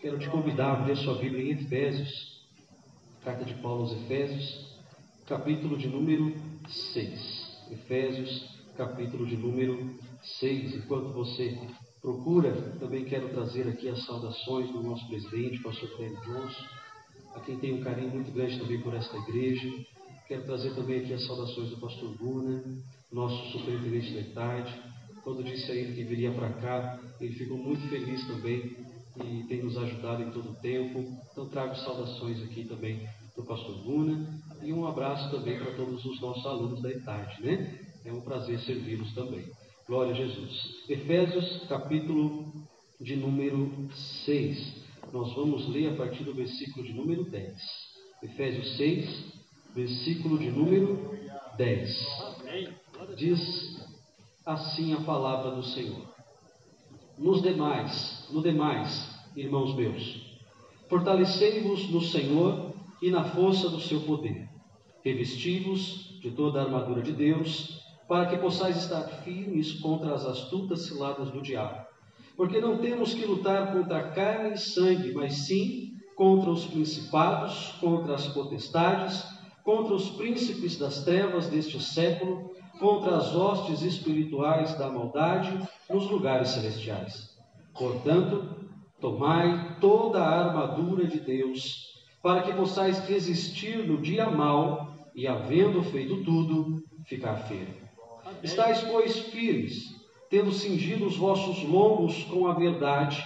Quero te convidar a abrir a sua Bíblia em Efésios, carta de Paulo aos Efésios, capítulo de número 6. Efésios, capítulo de número 6. Enquanto você procura, também quero trazer aqui as saudações do nosso presidente, pastor Cléber Johnson, a quem tenho um carinho muito grande também por esta igreja. Quero trazer também aqui as saudações do pastor Guna, nosso superintendente da ETAD. Quando disse a ele que viria para cá, ele ficou muito feliz também e tem nos ajudado em todo o tempo. Então trago saudações aqui também do pastor Guna e um abraço também para todos os nossos alunos da ETAD, né? É um prazer servi-los também. Glória a Jesus. Efésios, capítulo de número 6. Nós vamos ler a partir do versículo de número 10. Efésios 6, versículo de número 10. Diz assim a palavra do Senhor: No demais, irmãos meus, fortalecei-vos no Senhor e na força do seu poder. Revesti-vos de toda a armadura de Deus, para que possais estar firmes contra as astutas ciladas do diabo. Porque não temos que lutar contra carne e sangue, mas sim contra os principados, contra as potestades, contra os príncipes das trevas deste século, contra as hostes espirituais da maldade nos lugares celestiais. Portanto, tomai toda a armadura de Deus, para que possais resistir no dia mau e, havendo feito tudo, ficar firme. Estais, pois, firmes, tendo cingido os vossos lombos com a verdade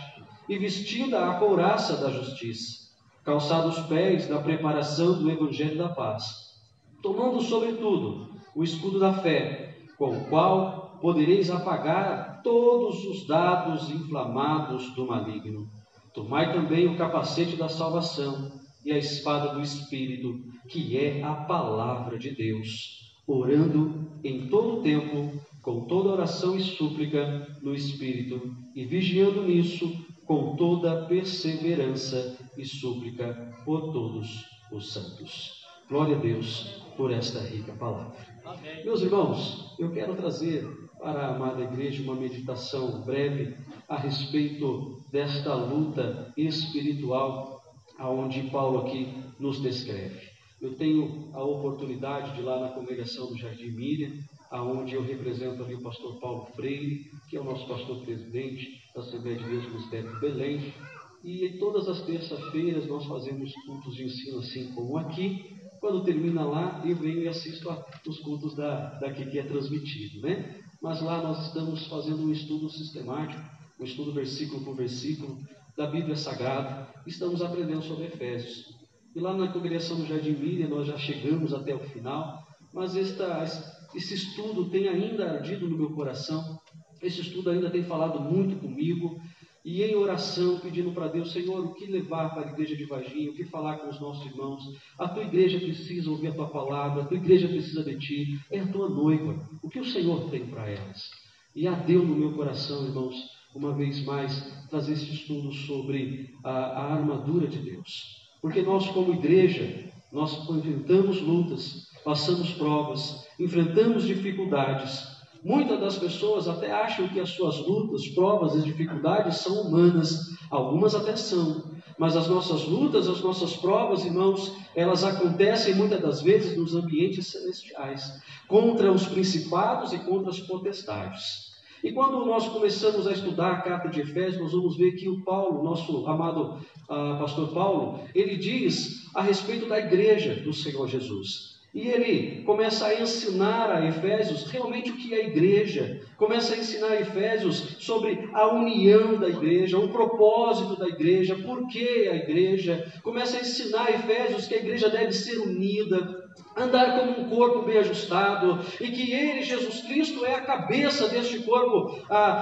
e vestida a couraça da justiça, calçados os pés da preparação do evangelho da paz, tomando sobretudo o escudo da fé, com o qual podereis apagar todos os dardos inflamados do maligno. Tomai também o capacete da salvação e a espada do Espírito, que é a palavra de Deus, orando em todo o tempo, com toda oração e súplica no Espírito, e vigiando nisso com toda perseverança e súplica por todos os santos. Glória a Deus por esta rica palavra. Amém. Meus irmãos, eu quero trazer para a amada igreja uma meditação breve a respeito desta luta espiritual aonde Paulo aqui nos descreve. Eu tenho a oportunidade de ir lá na congregação do Jardim Miriam, aonde eu represento ali o pastor Paulo Freire, que é o nosso pastor presidente da Assembleia de Deus do Ministério de Belém. E todas as terças-feiras nós fazemos cultos de ensino assim como aqui. Quando termina lá, eu venho e assisto os cultos daqui que é transmitido, né? Mas lá nós estamos fazendo um estudo sistemático, um estudo versículo por versículo da Bíblia Sagrada. Estamos aprendendo sobre Efésios. E lá na congregação do Jardim Miriam nós já chegamos até o final, mas esse estudo tem ainda ardido no meu coração. Esse estudo ainda tem falado muito comigo. E em oração, pedindo para Deus: Senhor, o que levar para a igreja de Varginha, o que falar com os nossos irmãos? A tua igreja precisa ouvir a tua palavra, a tua igreja precisa de ti, é a tua noiva, o que o Senhor tem para elas? E ardeu no meu coração, irmãos, uma vez mais, trazer esse estudo sobre a armadura de Deus. Porque nós, como igreja, nós enfrentamos lutas, passamos provas, enfrentamos dificuldades. Muitas das pessoas até acham que as suas lutas, provas e dificuldades são humanas. Algumas até são. Mas as nossas lutas, as nossas provas, irmãos, elas acontecem muitas das vezes nos ambientes celestiais, contra os principados e contra as potestades. E quando nós começamos a estudar a carta de Efésios, nós vamos ver que o Paulo, nosso amado pastor Paulo, ele diz a respeito da igreja do Senhor Jesus. E ele começa a ensinar a Efésios realmente o que é a igreja, começa a ensinar a Efésios sobre a união da igreja, o propósito da igreja, por que a igreja, começa a ensinar a Efésios que a igreja deve ser unida, andar como um corpo bem ajustado, e que ele, Jesus Cristo, é a cabeça deste corpo,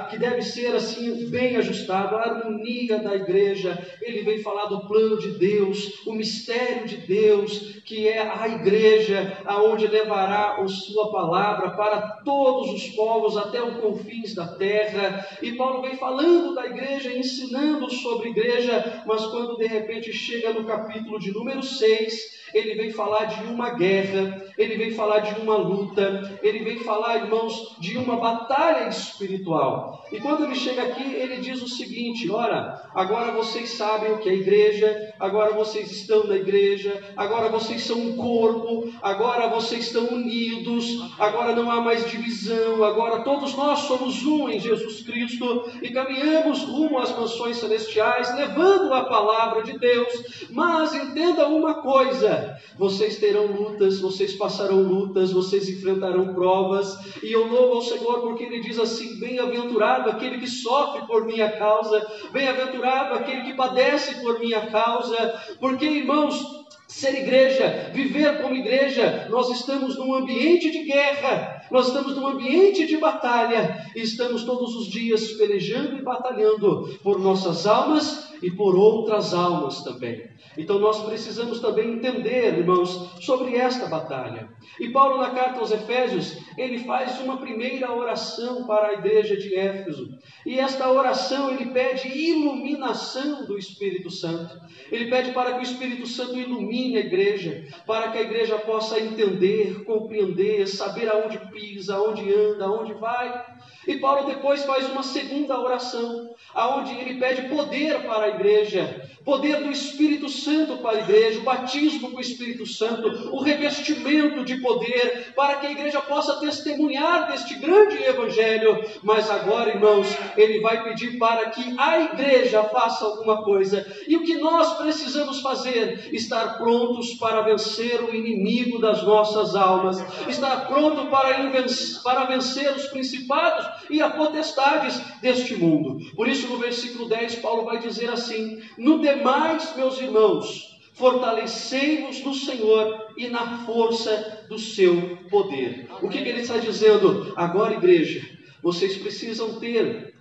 que deve ser assim bem ajustado, a harmonia da igreja. Ele vem falar do plano de Deus, o mistério de Deus, que é a igreja, aonde levará a sua palavra para todos os povos, até os confins da terra. E Paulo vem falando da igreja, ensinando sobre igreja, mas quando de repente chega no capítulo de número 6, ele vem falar de uma guerra, ele vem falar de uma luta, ele vem falar, irmãos, de uma batalha espiritual. E quando ele chega aqui, ele diz o seguinte: ora, agora vocês sabem o que é igreja, agora vocês estão na igreja, agora vocês são um corpo, agora vocês estão unidos, agora não há mais divisão, agora todos nós somos um em Jesus Cristo e caminhamos rumo às mansões celestiais, levando a palavra de Deus. Mas entenda uma coisa: vocês terão lutas, vocês passarão lutas, vocês enfrentarão provas, e eu louvo ao Senhor porque Ele diz assim: bem-aventurado aquele que sofre por minha causa, bem-aventurado aquele que padece por minha causa, porque, irmãos, ser igreja, viver como igreja, nós estamos num ambiente de guerra, nós estamos num ambiente de batalha, e estamos todos os dias pelejando e batalhando por nossas almas e por outras almas também. Então nós precisamos também entender, irmãos, sobre esta batalha. E Paulo, na carta aos Efésios, ele faz uma primeira oração para a igreja de Éfeso. E esta oração ele pede iluminação do Espírito Santo. Ele pede para que o Espírito Santo ilumine a igreja, para que a igreja possa entender, compreender, saber aonde pisa, aonde anda, aonde vai. E Paulo depois faz uma segunda oração, aonde ele pede poder para a igreja, poder do Espírito Santo para a igreja, o batismo com o Espírito Santo, o revestimento de poder, para que a igreja possa testemunhar deste grande evangelho. Mas agora, irmãos, ele vai pedir para que a igreja faça alguma coisa. E o que nós precisamos fazer? Estar prontos para vencer o inimigo das nossas almas, estar pronto para vencer os principados e as potestades deste mundo. Por isso, no versículo 10, Paulo vai dizer assim: no demais, meus irmãos, fortalecei-vos no Senhor e na força do seu poder. O que ele está dizendo? Agora, igreja, vocês precisam ter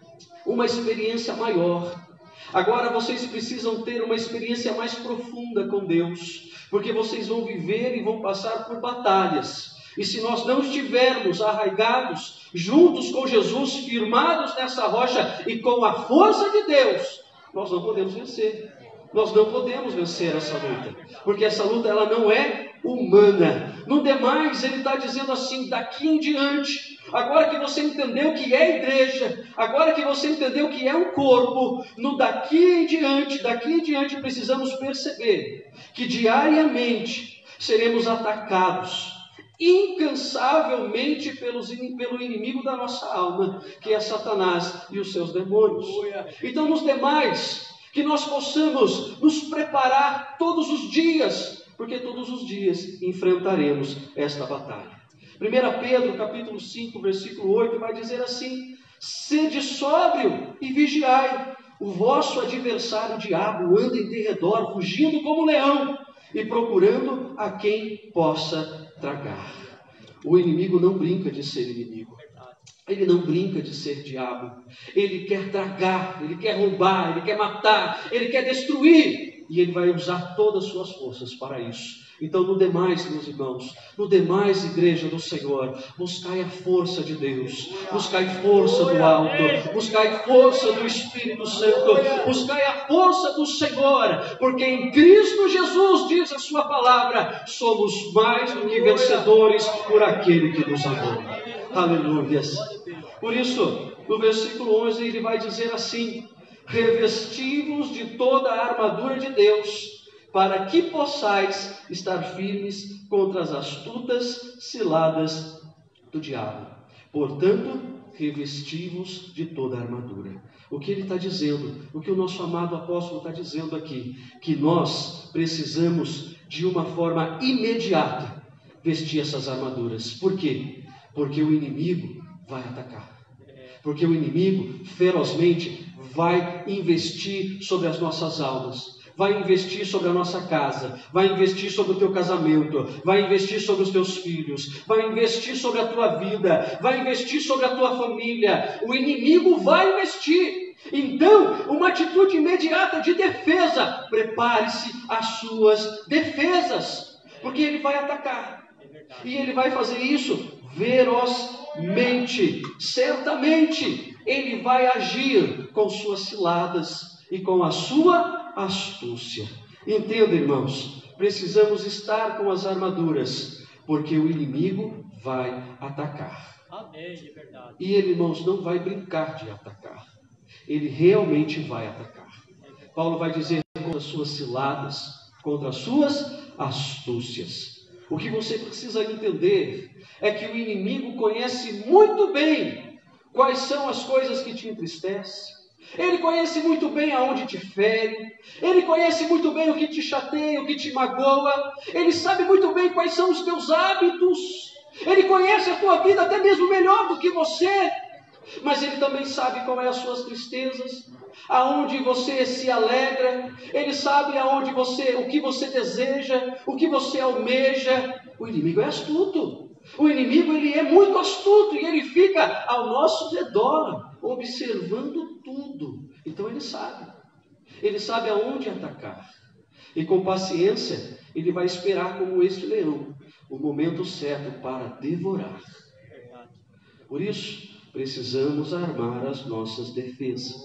uma experiência maior. Agora vocês precisam ter uma experiência mais profunda com Deus, porque vocês vão viver e vão passar por batalhas. E se nós não estivermos arraigados, juntos com Jesus, firmados nessa rocha e com a força de Deus, nós não podemos vencer. Nós não podemos vencer essa luta, porque essa luta ela não é humana. No demais, ele está dizendo assim: daqui em diante, agora que você entendeu que é igreja, agora que você entendeu que é um corpo, no daqui em diante precisamos perceber que diariamente seremos atacados incansavelmente pelo inimigo da nossa alma, que é Satanás e os seus demônios. Então, nos demais, que nós possamos nos preparar todos os dias, porque todos os dias enfrentaremos esta batalha. 1 Pedro, capítulo 5, versículo 8, vai dizer assim: sede sóbrio e vigiai, o vosso adversário o diabo anda em derredor, rugindo como leão, e procurando a quem possa tragar. O inimigo não brinca de ser inimigo. Ele não brinca de ser diabo. Ele quer tragar, ele quer roubar, ele quer matar, ele quer destruir. E ele vai usar todas as suas forças para isso. Então, no demais, meus irmãos, no demais, igreja do Senhor, buscai a força de Deus, buscai força do alto, buscai força do Espírito Santo, buscai a força do Senhor, porque em Cristo Jesus, diz a sua palavra, somos mais do que vencedores por aquele que nos amou. Aleluia. Por isso, no versículo 11, ele vai dizer assim: revesti-vos de toda a armadura de Deus, para que possais estar firmes contra as astutas ciladas do diabo. Portanto, revesti-vos de toda a armadura. O que ele está dizendo, o que o nosso amado apóstolo está dizendo aqui, que nós precisamos de uma forma imediata vestir essas armaduras. Por quê? Porque o inimigo vai atacar. Porque o inimigo ferozmente vai investir sobre as nossas almas, vai investir sobre a nossa casa, vai investir sobre o teu casamento, vai investir sobre os teus filhos, vai investir sobre a tua vida, vai investir sobre a tua família. O inimigo vai investir. Então, uma atitude imediata de defesa. Prepare-se às suas defesas, porque ele vai atacar. E ele vai fazer isso ferozmente. Certamente ele vai agir com suas ciladas e com a sua astúcia. Entenda, irmãos, precisamos estar com as armaduras, porque o inimigo vai atacar. Amém, é verdade. E ele, irmãos, não vai brincar de atacar. Ele realmente vai atacar. Paulo vai dizer contra as suas ciladas, contra as suas astúcias. O que você precisa entender é que o inimigo conhece muito bem quais são as coisas que te entristecem. Ele conhece muito bem aonde te fere. Ele conhece muito bem o que te chateia, o que te magoa. Ele sabe muito bem quais são os teus hábitos. Ele conhece a tua vida até mesmo melhor do que você. Mas ele também sabe qual é as suas tristezas, aonde você se alegra. Ele sabe aonde o que você deseja, o que você almeja. O inimigo é astuto. O inimigo, ele é muito astuto e ele fica ao nosso redor, observando tudo. Então ele sabe aonde atacar. E com paciência, ele vai esperar como este leão, o momento certo para devorar. Por isso, precisamos armar as nossas defesas.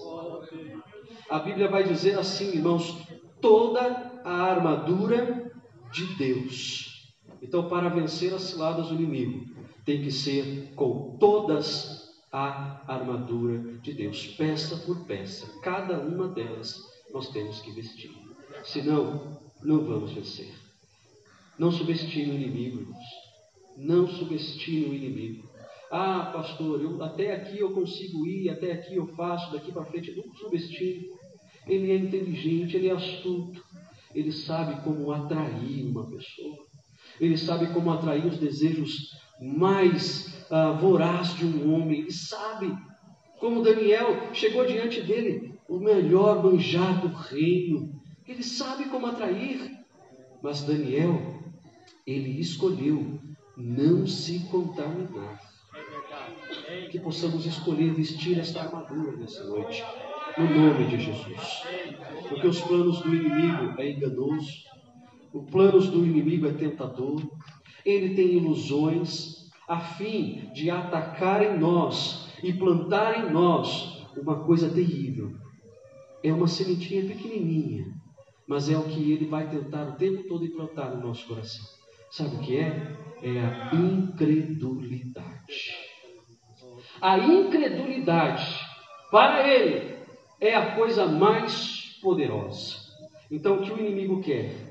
A Bíblia vai dizer assim, irmãos, toda a armadura de Deus. Então, para vencer as ciladas do inimigo, tem que ser com todas a armadura de Deus, peça por peça. Cada uma delas nós temos que vestir. Senão, não vamos vencer. Não subestime o inimigo, irmãos. Não subestime o inimigo. Ah, pastor, até aqui eu consigo ir, até aqui eu faço, daqui para frente. Não subestime. Ele é inteligente, ele é astuto. Ele sabe como atrair uma pessoa. Ele sabe como atrair os desejos mais vorazes de um homem. Ele sabe como Daniel chegou diante dele, o melhor manjar do reino. Ele sabe como atrair. Mas Daniel, ele escolheu não se contaminar. Que possamos escolher vestir esta armadura nessa noite, no nome de Jesus. Porque os planos do inimigo é enganoso, os planos do inimigo é tentador, ele tem ilusões a fim de atacar em nós e plantar em nós uma coisa terrível. É uma sementinha pequenininha, mas é o que ele vai tentar o tempo todo implantar no nosso coração. Sabe o que é? É a incredulidade. A incredulidade, para ele, é a coisa mais poderosa. Então, o que o inimigo quer?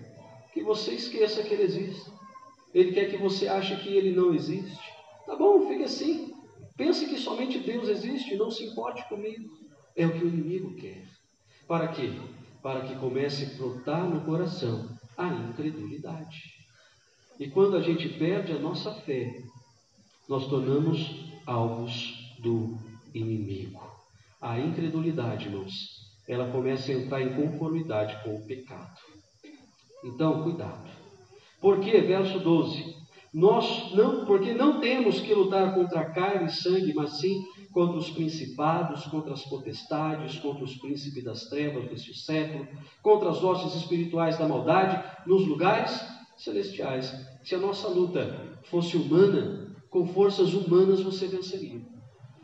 Que você esqueça que ele existe. Ele quer que você ache que ele não existe. Tá bom, fique assim. Pense que somente Deus existe, não se importe comigo. É o que o inimigo quer. Para quê? Para que comece a brotar no coração a incredulidade. E quando a gente perde a nossa fé, nós tornamos alvos do inimigo. A incredulidade, irmãos, ela começa a entrar em conformidade com o pecado. Então, cuidado. Porque, verso 12, porque não temos que lutar contra carne e sangue, mas sim contra os principados, contra as potestades, contra os príncipes das trevas deste século, contra as hostes espirituais da maldade nos lugares celestiais. Se a nossa luta fosse humana, com forças humanas você venceria.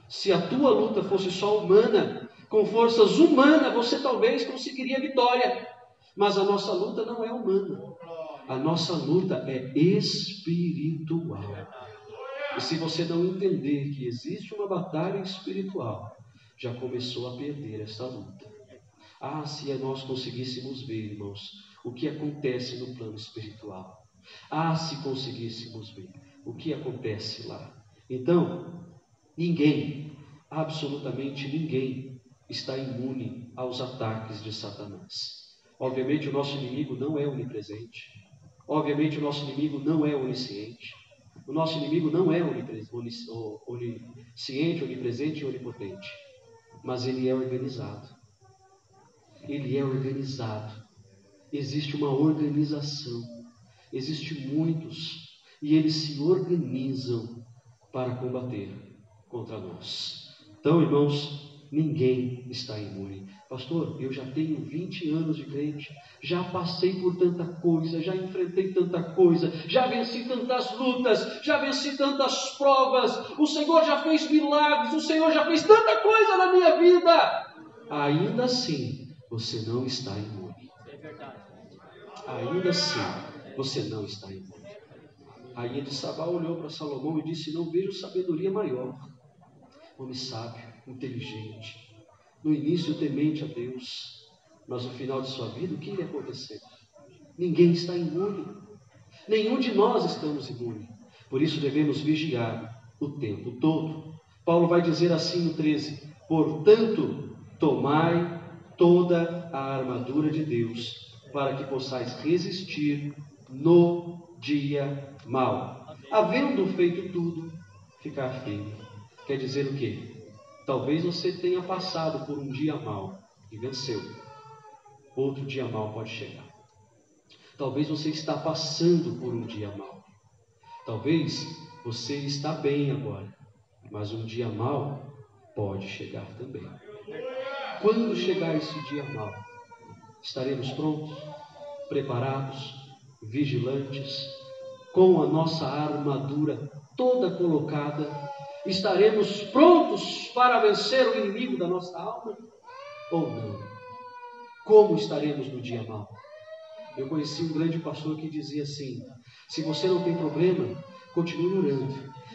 Se a tua luta fosse só humana, com forças humanas você talvez conseguiria vitória. Mas a nossa luta não é humana. A nossa luta é espiritual. E se você não entender que existe uma batalha espiritual, já começou a perder essa luta. Ah, se nós conseguíssemos ver, irmãos, o que acontece no plano espiritual. Ah, se conseguíssemos ver o que acontece lá. Então, ninguém, absolutamente ninguém, está imune aos ataques de Satanás. Obviamente o nosso inimigo não é onipresente. Obviamente o nosso inimigo não é onisciente. O nosso inimigo não é onisciente, onipresente e onipotente. Mas ele é organizado. Ele é organizado. Existe uma organização. Existem muitos. E eles se organizam para combater contra nós. Então, irmãos, ninguém está imune. Pastor, eu já tenho 20 anos de crente, já passei por tanta coisa, já enfrentei tanta coisa, já venci tantas lutas, já venci tantas provas, o Senhor já fez milagres, o Senhor já fez tanta coisa na minha vida. Ainda assim, você não está imune. Ainda assim, você não está imune. Aí Elissabá olhou para Salomão e disse: não vejo sabedoria maior. Homem sábio, inteligente, no início temente a Deus, mas no final de sua vida, o que iria acontecer? Ninguém está imune. Nenhum de nós estamos imunes. Por isso devemos vigiar o tempo todo. Paulo vai dizer assim no 13: portanto, tomai toda a armadura de Deus, para que possais resistir no dia mau. Havendo feito tudo, ficar firme. Quer dizer o quê? Talvez você tenha passado por um dia mau e venceu. Outro dia mau pode chegar. Talvez você está passando por um dia mau. Talvez você está bem agora, mas um dia mau pode chegar também. Quando chegar esse dia mau, estaremos prontos, preparados, vigilantes, com a nossa armadura toda colocada? Estaremos prontos para vencer o inimigo da nossa alma? Ou não? Como estaremos no dia mau? Eu conheci um grande pastor que dizia assim: se você não tem problema, continue orando.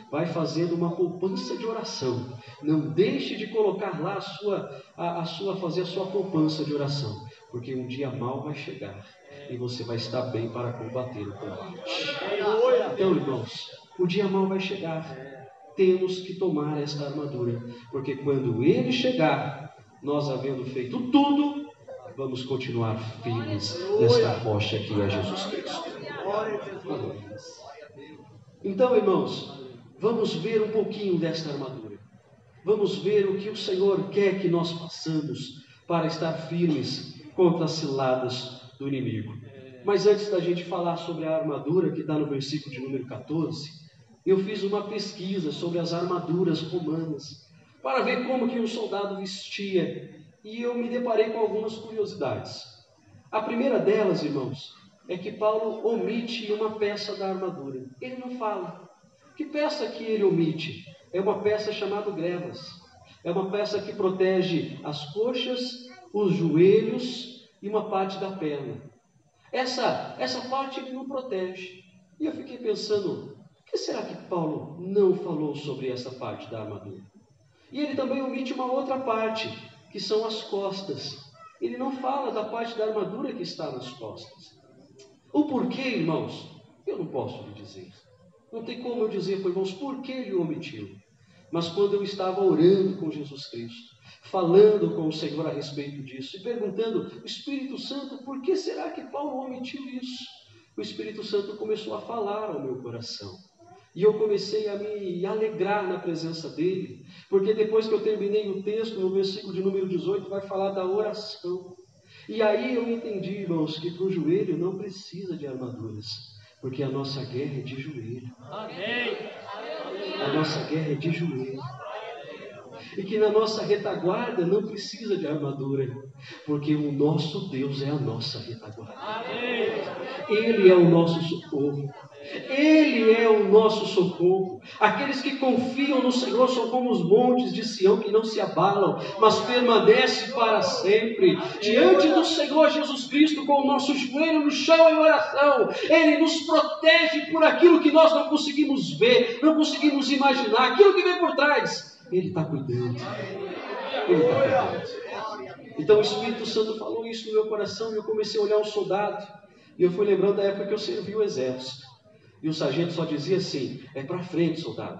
Vai fazendo uma poupança de oração. Não deixe de colocar lá fazer a sua poupança de oração, porque um dia mau vai chegar e você vai estar bem para combater o combate. Então, irmãos, o dia mau vai chegar. Temos que tomar esta armadura, porque quando ele chegar, nós havendo feito tudo, vamos continuar firmes nesta rocha que é Jesus Cristo. Então, irmãos, vamos ver um pouquinho desta armadura. Vamos ver o que o Senhor quer que nós façamos para estar firmes contra as ciladas do inimigo. Mas antes da gente falar sobre a armadura que está no versículo de número 14, eu fiz uma pesquisa sobre as armaduras romanas, para ver como que um soldado vestia, e eu me deparei com algumas curiosidades. A primeira delas, irmãos, é que Paulo omite uma peça da armadura. Ele não fala. Que peça que ele omite? É uma peça chamada grevas. É uma peça que protege as coxas, os joelhos e uma parte da perna. Essa parte ele não protege. E eu fiquei pensando: por que será que Paulo não falou sobre essa parte da armadura? E ele também omite uma outra parte, que são as costas. Ele não fala da parte da armadura que está nas costas. O porquê, irmãos, eu não posso lhe dizer. Não tem como eu dizer para irmãos por que ele omitiu. Mas quando eu estava orando com Jesus Cristo, falando com o Senhor a respeito disso, e perguntando: o Espírito Santo, por que será que Paulo omitiu isso? O Espírito Santo começou a falar ao meu coração. E eu comecei a me alegrar na presença dele, porque depois que eu terminei o texto, no versículo de número 18, vai falar da oração. E aí eu entendi, irmãos, que para o joelho não precisa de armaduras, porque a nossa guerra é de joelho. Amém. A nossa guerra é de joelho. E que na nossa retaguarda não precisa de armadura, porque o nosso Deus é a nossa retaguarda. Ele é o nosso socorro. Ele é o nosso socorro. Aqueles que confiam no Senhor são como os montes de Sião, que não se abalam, mas permanecem para sempre. Diante do Senhor Jesus Cristo, com o nosso joelho no chão em oração, Ele nos protege por aquilo que nós não conseguimos ver, não conseguimos imaginar, aquilo que vem por trás. Ele está cuidando. Ele está cuidando. Então o Espírito Santo falou isso no meu coração, e eu comecei a olhar um soldado, e eu fui lembrando da época que eu servi o exército. E o sargento só dizia assim: é para frente, soldado.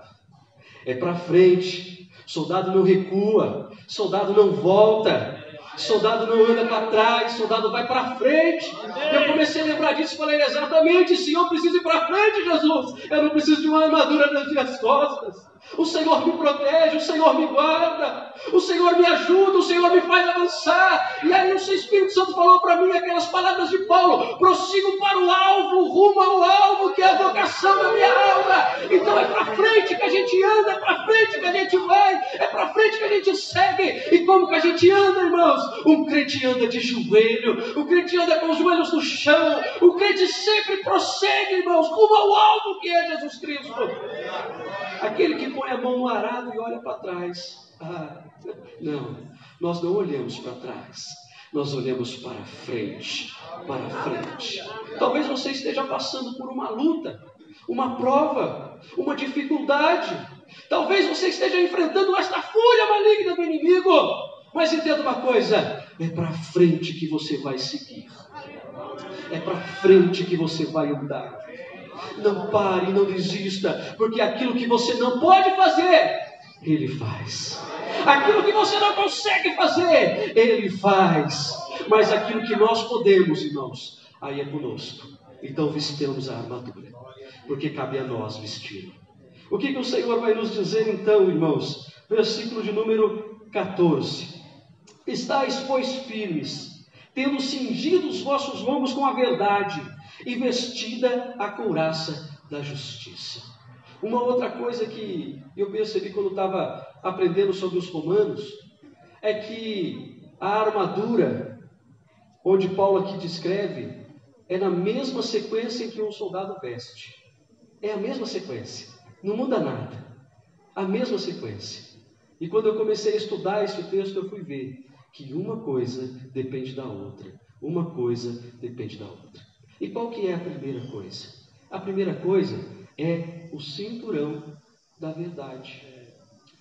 É para frente. Soldado não recua. Soldado não volta. Soldado não anda para trás. Soldado vai para frente. Eu comecei a lembrar disso e falei: exatamente, Senhor, eu preciso ir para frente, Jesus. Eu não preciso de uma armadura nas minhas costas. O Senhor me protege, o Senhor me guarda, o Senhor me ajuda, o Senhor me faz avançar. E aí o Espírito Santo falou para mim aquelas palavras de Paulo: prossigo para o alvo, rumo ao alvo, que é a vocação da minha alma. Então é para frente que a gente anda, é para frente que a gente vai, é para frente que a gente segue. E como que a gente anda, irmãos? Um crente anda de joelho, o crente anda com os joelhos no chão, o crente sempre prossegue, irmãos, rumo ao alvo que é Jesus Cristo. Aquele que põe a mão no arado e olha para trás. Não, nós não olhamos para trás, nós olhamos para frente, para frente. Talvez você esteja passando por uma luta, uma prova, uma dificuldade. Talvez você esteja enfrentando esta fúria maligna do inimigo. Mas entenda uma coisa, é para frente que você vai seguir. É para frente que você vai andar. Não pare, não desista, porque aquilo que você não pode fazer, Ele faz. Aquilo que você não consegue fazer, Ele faz. Mas aquilo que nós podemos, irmãos, aí é conosco. Então vestamos a armadura, porque cabe a nós vestir. O que o Senhor vai nos dizer então, irmãos? Versículo de número 14. Estais, pois, firmes, tendo cingido os vossos lombos com a verdade, e vestida a couraça da justiça. Uma outra coisa que eu percebi quando estava aprendendo sobre os romanos, é que a armadura, onde Paulo aqui descreve, é na mesma sequência em que um soldado veste. É a mesma sequência, não muda nada. A mesma sequência. E quando eu comecei a estudar esse texto, eu fui ver que uma coisa depende da outra. Uma coisa depende da outra. E qual que é a primeira coisa? A primeira coisa é o cinturão da verdade.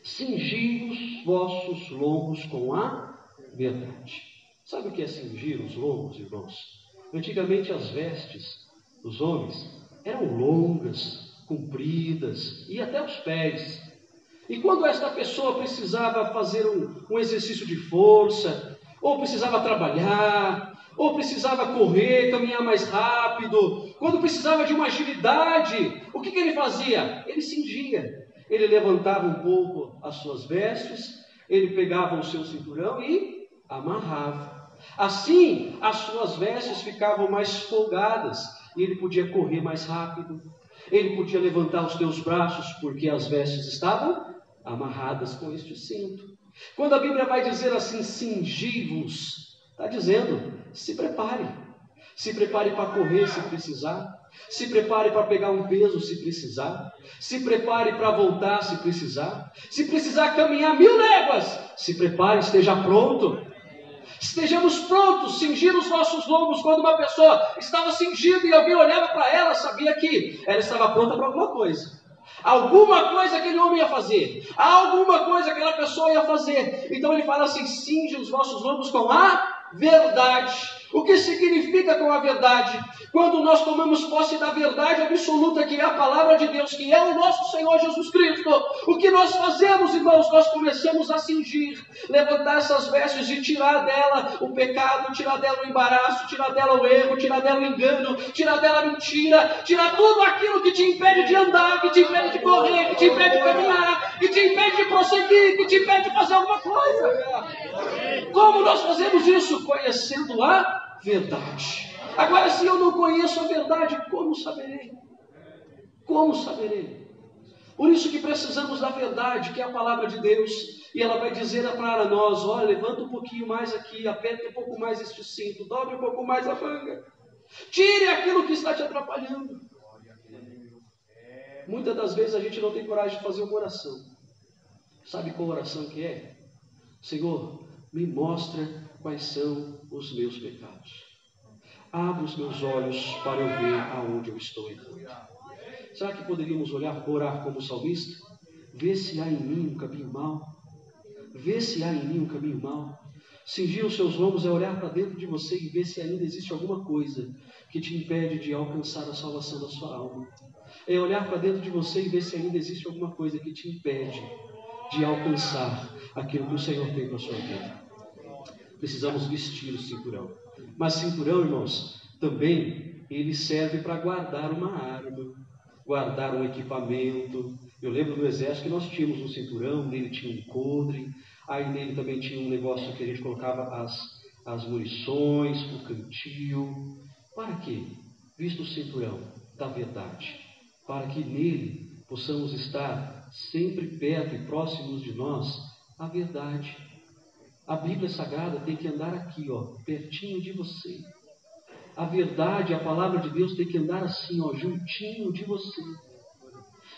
Cingir os vossos lombos com a verdade. Sabe o que é cingir os lombos, irmãos? Antigamente as vestes dos homens eram longas, compridas e até os pés. E quando esta pessoa precisava fazer um exercício de força, ou precisava trabalhar, ou precisava correr, caminhar mais rápido, quando precisava de uma agilidade, o que ele fazia? Ele cingia, ele levantava um pouco as suas vestes, ele pegava o seu cinturão e amarrava. Assim, as suas vestes ficavam mais folgadas, e ele podia correr mais rápido, ele podia levantar os teus braços, porque as vestes estavam amarradas com este cinto. Quando a Bíblia vai dizer assim, cingi-vos, está dizendo, se prepare. Se prepare para correr se precisar. Se prepare para pegar um peso se precisar. Se prepare para voltar se precisar. Se precisar caminhar 1000 léguas, se prepare, esteja pronto. Estejamos prontos, cingir os nossos lombos. Quando uma pessoa estava cingida e alguém olhava para ela, sabia que ela estava pronta para alguma coisa. Alguma coisa aquele homem ia fazer, alguma coisa aquela pessoa ia fazer. Então ele fala assim, cinge os vossos lombos com a verdade. O que significa com a verdade? Quando nós tomamos posse da verdade absoluta, que é a palavra de Deus, que é o nosso Senhor Jesus Cristo, o que nós fazemos, irmãos? Nós começamos a cingir, levantar essas vestes e tirar dela o pecado, tirar dela o embaraço, tirar dela o erro, tirar dela o engano, tirar dela a mentira, tirar tudo aquilo que te impede de andar, que te impede de correr, que te impede de caminhar, que te impede de prosseguir, que te impede de fazer alguma coisa. Como nós fazemos isso? Conhecendo a verdade. Agora, se eu não conheço a verdade, como saberei? Como saberei? Por isso que precisamos da verdade, que é a palavra de Deus, e ela vai dizer para nós, olha, levanta um pouquinho mais aqui, aperta um pouco mais este cinto, dobre um pouco mais a manga, tire aquilo que está te atrapalhando. Muitas das vezes a gente não tem coragem de fazer uma oração. Sabe qual oração que é? Senhor, me mostra quais são os meus pecados. Abre os meus olhos para eu ver aonde eu estou errando. Será que poderíamos orar como o salmista? Vê se há em mim um caminho mau. Vê se há em mim um caminho mau. Cingir os seus lombos é olhar para dentro de você e ver se ainda existe alguma coisa que te impede de alcançar a salvação da sua alma. É olhar para dentro de você e ver se ainda existe alguma coisa que te impede de alcançar aquilo que o Senhor tem para a sua vida. Precisamos vestir o cinturão. Mas cinturão, irmãos, também ele serve para guardar uma arma, guardar um equipamento, Eu lembro do exército que nós tínhamos um cinturão, nele tinha um coldre, aí nele também tinha um negócio que a gente colocava as munições, o cantil. Para quê? Visto o cinturão da verdade, para que nele possamos estar sempre perto e próximos de nós, a verdade. A Bíblia Sagrada tem que andar aqui, pertinho de você. A verdade, a palavra de Deus tem que andar assim, juntinho de você.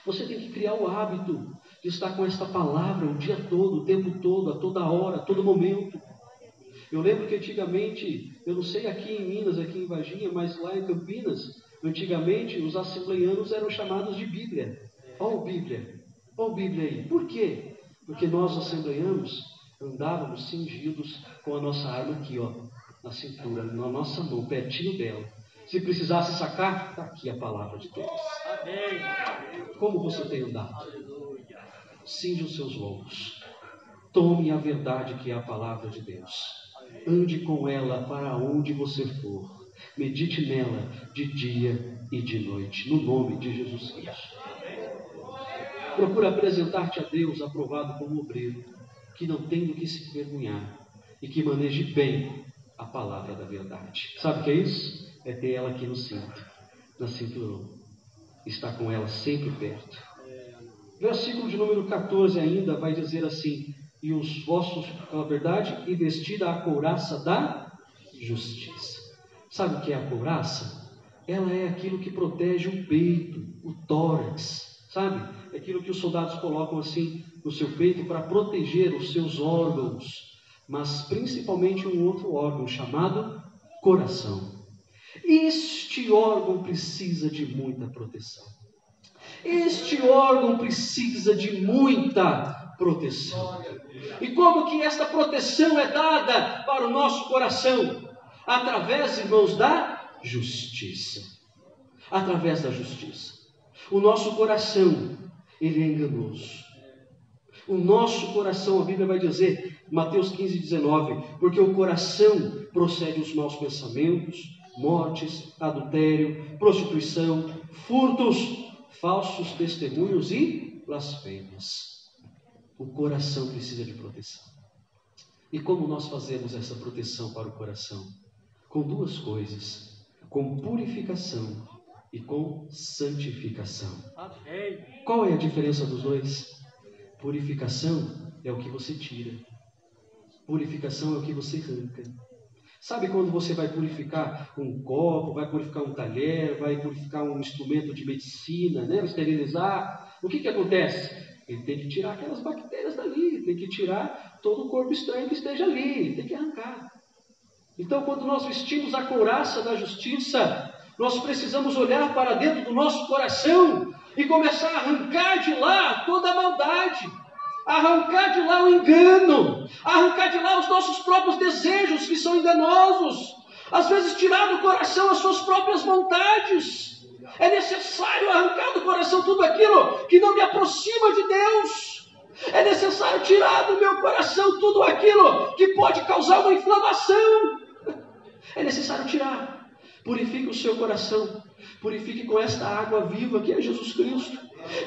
Você tem que criar o hábito de estar com esta palavra o dia todo, o tempo todo, a toda hora, a todo momento. Eu lembro que antigamente, eu não sei aqui em Minas, aqui em Varginha, mas lá em Campinas, antigamente os assembleianos eram chamados de Bíblia. Olha o Bíblia aí. Por quê? Porque nós assembleianos andávamos cingidos com a nossa arma aqui, na cintura, na nossa mão, pertinho dela. Se precisasse sacar, está aqui a palavra de Deus. Como você tem andado? Cinge os seus lombos. Tome a verdade que é a palavra de Deus. Ande com ela para onde você for. Medite nela de dia e de noite, no nome de Jesus Cristo. Procura apresentar-te a Deus aprovado como obreiro, que não tem do que se envergonhar e que maneje bem a palavra da verdade. Sabe o que é isso? É ter ela aqui no cinto, na cinturão. Está com ela sempre perto. Versículo de número 14 ainda vai dizer assim: e os vossos, pela verdade, e vestida a couraça da justiça. Sabe o que é a couraça? Ela é aquilo que protege o peito, o tórax, sabe? É aquilo que os soldados colocam assim no seu peito para proteger os seus órgãos, mas principalmente um outro órgão chamado coração. Este órgão precisa de muita proteção. Este órgão precisa de muita proteção. E como que esta proteção é dada para o nosso coração? Através, irmãos, da justiça. Através da justiça. O nosso coração, ele é enganoso. O nosso coração, a Bíblia vai dizer, Mateus 15, 19, porque o coração procede os maus pensamentos, mortes, adultério, prostituição, furtos, falsos testemunhos e blasfêmias. O coração precisa de proteção. E como nós fazemos essa proteção para o coração? Com duas coisas: com purificação e com santificação. Qual é a diferença dos dois? Purificação é o que você tira. Purificação é o que você arranca. Sabe quando você vai purificar um copo, vai purificar um talher, vai purificar um instrumento de medicina, né? Esterilizar? O que acontece? Ele tem que tirar aquelas bactérias dali, tem que tirar todo o corpo estranho que esteja ali, tem que arrancar. Então, quando nós vestimos a couraça da justiça, nós precisamos olhar para dentro do nosso coração e começar a arrancar de lá toda a maldade, arrancar de lá o engano, arrancar de lá os nossos próprios desejos que são enganosos, às vezes tirar do coração as suas próprias vontades. É necessário arrancar do coração tudo aquilo que não me aproxima de Deus. É necessário tirar do meu coração tudo aquilo que pode causar uma inflamação. É necessário tirar. Purifique o seu coração. Purifique com esta água viva que é Jesus Cristo.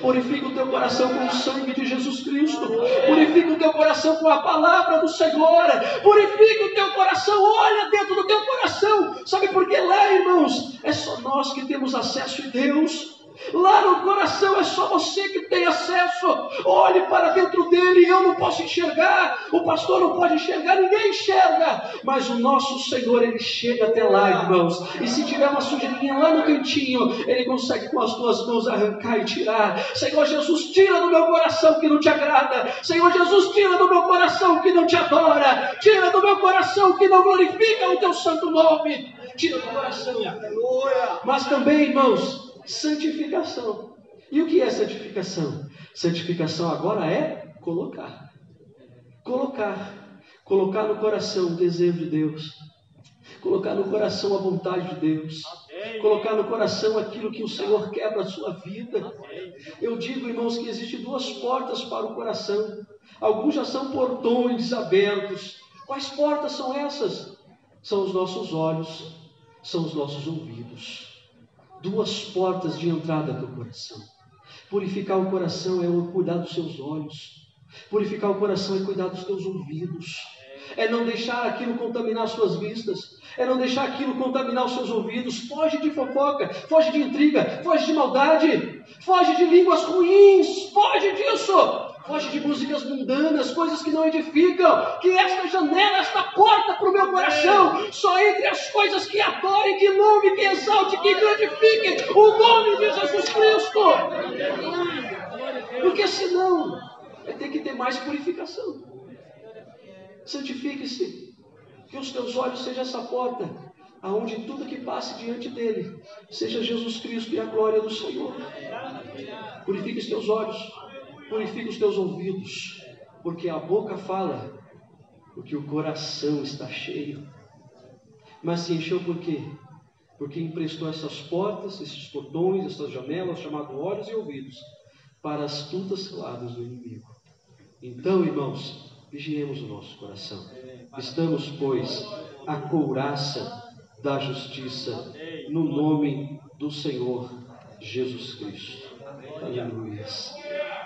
Purifique o teu coração com o sangue de Jesus Cristo. Purifique o teu coração com a palavra do Senhor. Purifique o teu coração. Olha dentro do teu coração. Sabe por que lá, irmãos, é só nós que temos acesso a Deus? Lá no coração é só você que tem acesso. Olhe para dentro dele. Eu não posso enxergar, o pastor não pode enxergar, ninguém enxerga, mas o nosso Senhor, ele chega até lá, irmãos. E se tiver uma sujeirinha lá no cantinho, ele consegue com as tuas mãos arrancar e tirar. Senhor Jesus, tira do meu coração que não te agrada. Senhor Jesus, tira do meu coração que não te adora. Tira do meu coração que não glorifica o teu santo nome. Tira do coração. Mas também, irmãos, santificação. E o que é santificação? Santificação agora é colocar. Colocar no coração o desejo de Deus. Colocar no coração a vontade de Deus. Colocar no coração aquilo que o Senhor quer para a sua vida. Eu digo, irmãos, que existem duas portas para o coração. Alguns já são portões abertos. Quais portas são essas? São os nossos olhos, são os nossos ouvidos. Duas portas de entrada para o coração. Purificar o coração é cuidar dos seus olhos. Purificar o coração é cuidar dos teus ouvidos. É não deixar aquilo contaminar suas vistas. É não deixar aquilo contaminar os seus ouvidos. Foge de fofoca, foge de intriga, foge de maldade, foge de línguas ruins, foge disso. Foge de músicas mundanas, coisas que não edificam. Que esta janela, esta porta para o meu coração só entre as coisas que adorem, que louve, que exalte, que glorifiquem o nome de Jesus Cristo. Porque senão vai ter que ter mais purificação. Santifique-se. Que os teus olhos sejam essa porta, aonde tudo que passe diante dele seja Jesus Cristo e a glória do Senhor. Purifique os teus olhos, purifique os teus ouvidos, porque a boca fala, porque o coração está cheio. Mas se encheu por quê? Porque emprestou essas portas, esses portões, essas janelas, chamadas olhos e ouvidos, para as astutas ciladas do inimigo. Então, irmãos, vigiemos o nosso coração. Estamos, pois, à couraça da justiça, no nome do Senhor Jesus Cristo. Aleluia.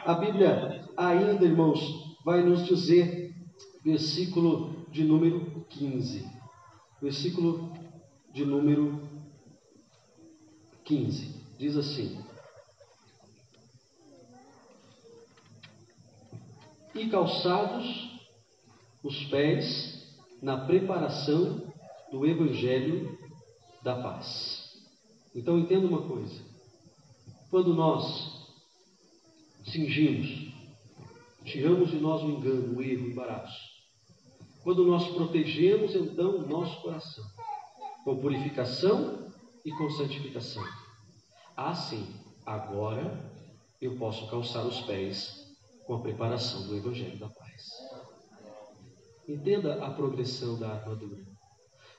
A Bíblia ainda, irmãos, vai nos dizer, versículo de número 15. Versículo de número 15. Diz assim: e calçados os pés na preparação do Evangelho da paz. Então entenda uma coisa: quando nós cingimos, tiramos de nós o engano, o erro, o embaraço, quando nós protegemos então o nosso coração com purificação e com santificação, assim, agora eu posso calçar os pés com a preparação do Evangelho da paz. Entenda a progressão da armadura.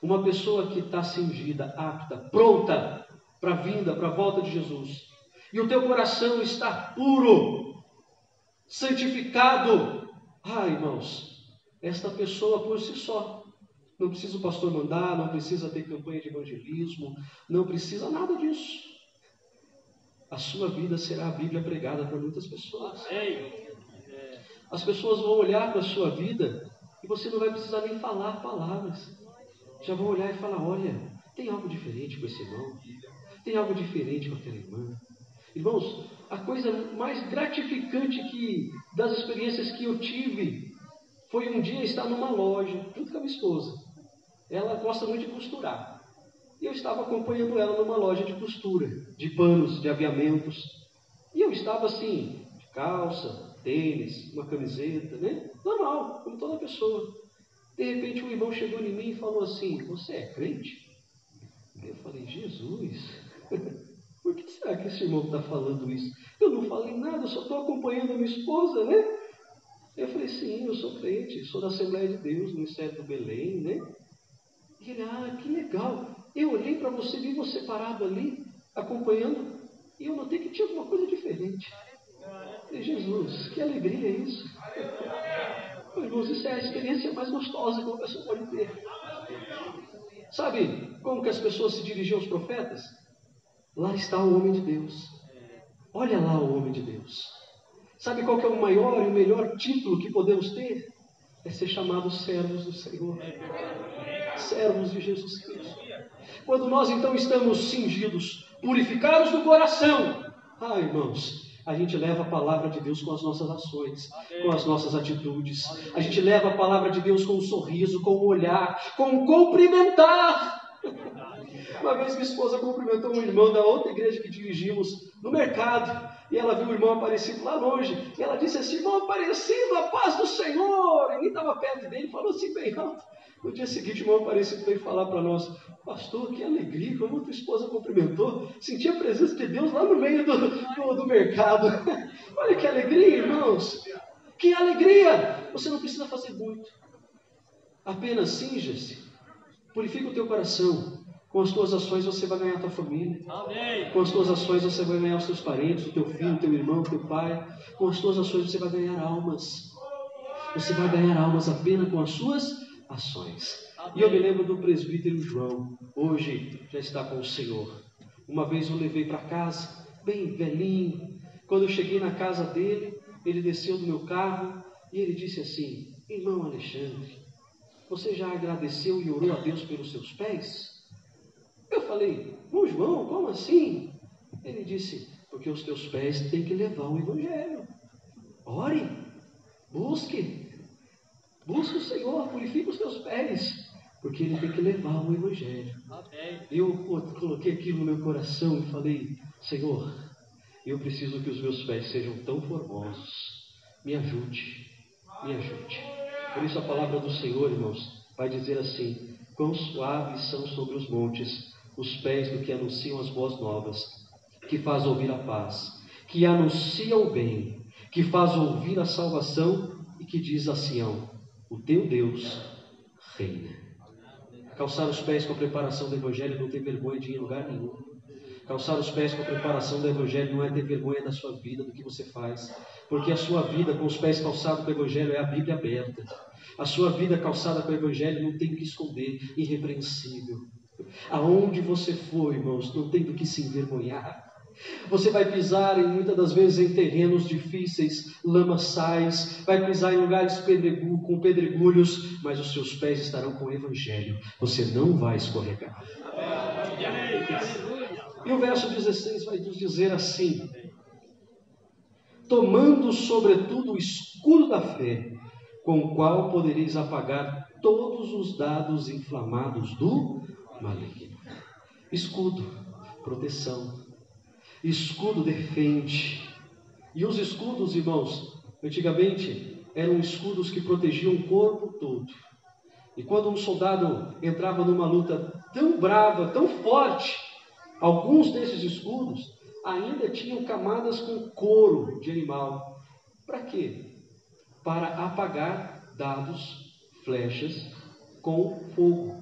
Uma pessoa que está cingida, apta, pronta para a vinda, para a volta de Jesus, e o teu coração está puro, santificado, irmãos, esta pessoa por si só, não precisa o pastor mandar, não precisa ter campanha de evangelismo, não precisa nada disso. A sua vida será a Bíblia pregada para muitas pessoas. As pessoas vão olhar para a sua vida e você não vai precisar nem falar palavras. Já vão olhar e falar: olha, tem algo diferente com esse irmão, tem algo diferente com aquela irmã. Irmãos, a coisa mais gratificante das experiências que eu tive foi um dia estar numa loja, junto com a minha esposa. Ela gosta muito de costurar. E eu estava acompanhando ela numa loja de costura, de panos, de aviamentos. E eu estava assim, de calça, tênis, uma camiseta, né? Normal, como toda pessoa. De repente um irmão chegou em mim e falou assim: você é crente? Eu falei: Jesus, por que será que esse irmão está falando isso? Eu não falei nada, eu só estou acompanhando a minha esposa, né? Eu falei: sim, eu sou crente, sou da Assembleia de Deus, Ministério do Belém, né? E ele: que legal. Eu olhei para você, vi você parado ali, acompanhando, e eu notei que tinha alguma coisa diferente. Eu falei: Jesus, que alegria é isso? Irmãos, isso é a experiência mais gostosa que uma pessoa pode ter. Sabe como que as pessoas se dirigiam aos profetas? Lá está o homem de Deus. Olha lá o homem de Deus. Sabe qual que é o maior e o melhor título que podemos ter? É ser chamados servos do Senhor. Servos de Jesus Cristo. Quando nós então estamos cingidos, purificados do coração, irmãos, a gente leva a palavra de Deus com as nossas ações, com as nossas atitudes. A gente leva a palavra de Deus com um sorriso, com um olhar, com um cumprimentar. Uma vez minha esposa cumprimentou um irmão da outra igreja que dirigimos no mercado, e ela viu o irmão Aparecido lá longe, e ela disse assim: irmão Aparecido, a paz do Senhor. E nem estava perto dele, falou assim bem alto. No dia seguinte, o irmão Aparecido veio falar para nós: pastor, que alegria, como a tua esposa cumprimentou, senti a presença de Deus lá no meio do mercado. Olha que alegria, irmãos, que alegria. Você não precisa fazer muito, apenas cinja-se, purifica o teu coração. Com as tuas ações você vai ganhar a tua família. Amém. Com as tuas ações você vai ganhar os teus parentes, o teu filho, o teu irmão, o teu pai. Com as tuas ações você vai ganhar almas. Você vai ganhar almas apenas com as suas ações. Amém. E eu me lembro do presbítero João, hoje já está com o Senhor. Uma vez eu levei para casa, bem velhinho, Quando eu cheguei na casa dele, ele desceu do meu carro e ele disse assim: irmão Alexandre, você já agradeceu e orou a Deus pelos seus pés? Eu falei: irmão João, como assim? Ele disse: porque os teus pés têm que levar o Evangelho. Ore, busque o Senhor, purifique os teus pés, porque ele tem que levar o Evangelho. Eu coloquei aquilo no meu coração e falei: Senhor, eu preciso que os meus pés sejam tão formosos. Me ajude, me ajude. Por isso a palavra do Senhor, irmãos, vai dizer assim: quão suaves são sobre os montes os pés do que anunciam as boas novas, que faz ouvir a paz, que anuncia o bem, que faz ouvir a salvação e que diz a Sião: o teu Deus reina. Calçar os pés com a preparação do Evangelho não tem vergonha de ir em lugar nenhum. Calçar os pés com a preparação do Evangelho não é ter vergonha da sua vida, do que você faz, porque a sua vida com os pés calçados com o Evangelho é a Bíblia aberta. A sua vida calçada com o Evangelho não tem o que esconder, irrepreensível. Aonde você for, irmãos, não tem do que se envergonhar. Você vai pisar muitas das vezes em terrenos difíceis, lamaçais, vai pisar em lugares com pedregulhos, mas os seus pés estarão com o Evangelho. Você não vai escorregar. E o verso 16 vai nos dizer assim: tomando sobretudo o escudo da fé, com o qual podereis apagar todos os dardos inflamados do maligno. Escudo, proteção. Escudo defende. E os escudos, irmãos, antigamente eram escudos que protegiam o corpo todo. E quando um soldado entrava numa luta tão brava, tão forte, alguns desses escudos ainda tinham camadas com couro de animal. Para quê? Para apagar dardos, flechas com fogo.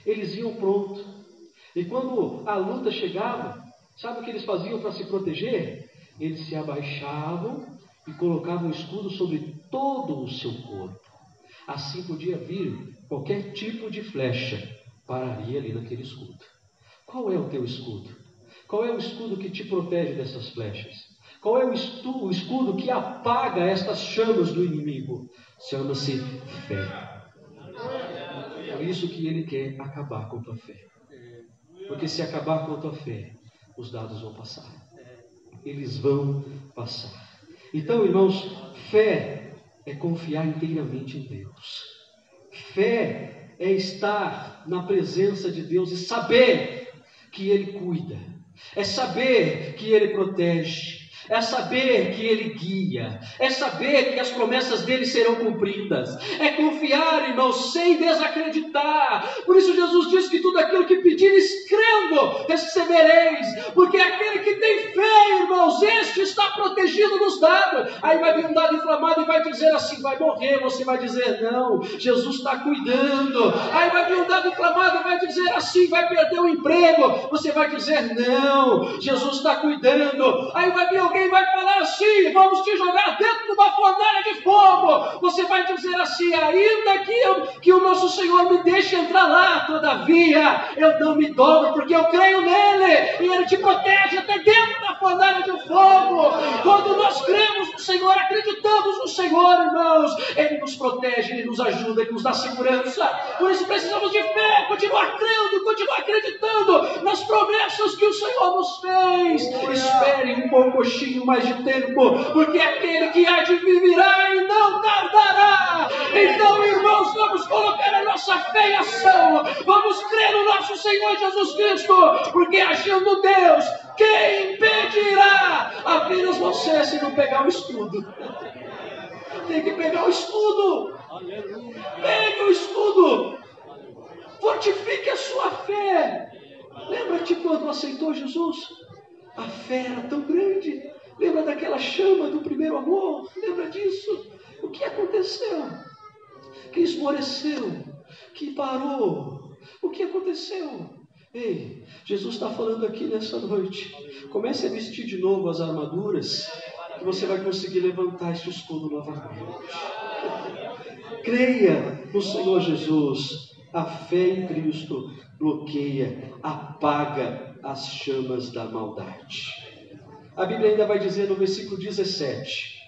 Eles iam pronto. E quando a luta chegava, sabe o que eles faziam para se proteger? Eles se abaixavam e colocavam o escudo sobre todo o seu corpo. Assim podia vir qualquer tipo de flecha, pararia ali naquele escudo. Qual é o teu escudo? Qual é o escudo que te protege dessas flechas? Qual é o escudo que apaga estas chamas do inimigo? Chama-se fé. É por isso que ele quer acabar com a tua fé. Porque se acabar com a tua fé, os dados vão passar. Eles vão passar. Então, irmãos, fé é confiar inteiramente em Deus. Fé é estar na presença de Deus e saber que Ele cuida. É saber que Ele protege. É saber que Ele guia. É saber que as promessas dEle serão cumpridas. É confiar, irmãos, sem desacreditar. Por isso Jesus diz que tudo aquilo que pedires crendo, recebereis. Porque aquele que tem fé, irmãos, este está protegido nos dados. Aí vai vir um dado inflamado e vai dizer assim: vai morrer. Você vai dizer: não, Jesus está cuidando. Aí vai vir um dado inflamado e vai dizer assim: vai perder o emprego. Você vai dizer: não, Jesus está cuidando. Aí vai vir alguém vai falar assim: vamos te jogar dentro de uma fornalha de fogo. Você vai dizer assim: ainda que o nosso Senhor me deixe entrar lá, todavia eu não me dobro, porque eu creio nele e ele te protege até dentro da fornalha de fogo. Quando nós cremos no Senhor, acreditamos no Senhor, irmãos, ele nos protege, ele nos ajuda, ele nos dá segurança. Por isso precisamos de fé, continuar crendo, continuar acreditando nas promessas que o Senhor nos fez. Espere um pouquinho mais de tempo, porque aquele que há de vir virá e não tardará. Então, irmãos, vamos colocar a nossa fé em ação, vamos crer no nosso Senhor Jesus Cristo, porque agindo Deus, quem impedirá? Apenas você, se não pegar o escudo. Tem que pegar o escudo. Pegue o escudo. Fortifique a sua fé. Lembra-te quando aceitou Jesus? A fé era tão grande. Lembra daquela chama do primeiro amor? Lembra disso? O que aconteceu? Que esmoreceu? Que parou? O que aconteceu? Ei, Jesus está falando aqui nessa noite. Comece a vestir de novo as armaduras, que você vai conseguir levantar este escudo novamente. Creia no Senhor Jesus. A fé em Cristo bloqueia, apaga as chamas da maldade. A Bíblia ainda vai dizer no versículo 17: